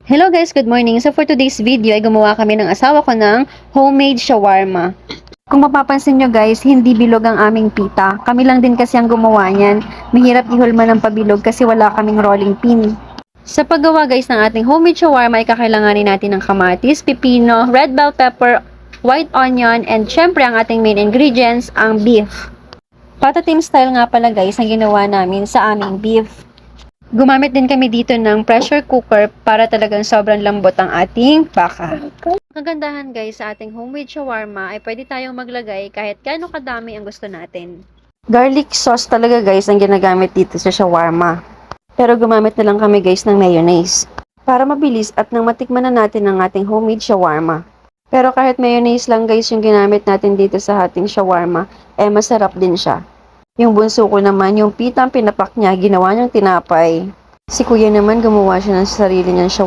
Hello guys, good morning. So for today's video ay gumawa kami ng asawa ko ng homemade shawarma. Kung mapapansin nyo guys, hindi bilog ang aming pita. Kami lang din kasi ang gumawa niyan. Mahirap ihulma ng pabilog kasi wala kaming rolling pin. Sa paggawa guys ng ating homemade shawarma ay kakailanganin natin ng kamatis, pipino, red bell pepper, white onion, and syempre ang ating main ingredients, ang beef. Patatim style nga pala guys ang ginawa namin sa aming beef. Gumamit din kami dito ng pressure cooker para talagang sobrang lambot ang ating baka. Kagandahan guys sa ating homemade shawarma ay pwede tayong maglagay kahit gaano kadami ang gusto natin. Garlic sauce talaga guys ang ginagamit dito sa shawarma. Pero gumamit na lang kami guys ng mayonnaise. Para mabilis at nang matikman na natin ang ating homemade shawarma. Pero kahit mayonnaise lang guys yung ginamit natin dito sa ating shawarma, masarap din siya. Yung bunso ko naman, yung pitang pinapak niya, ginawa niyang tinapay. Si kuya naman, gumawa siya ng sarili niyang shawarma.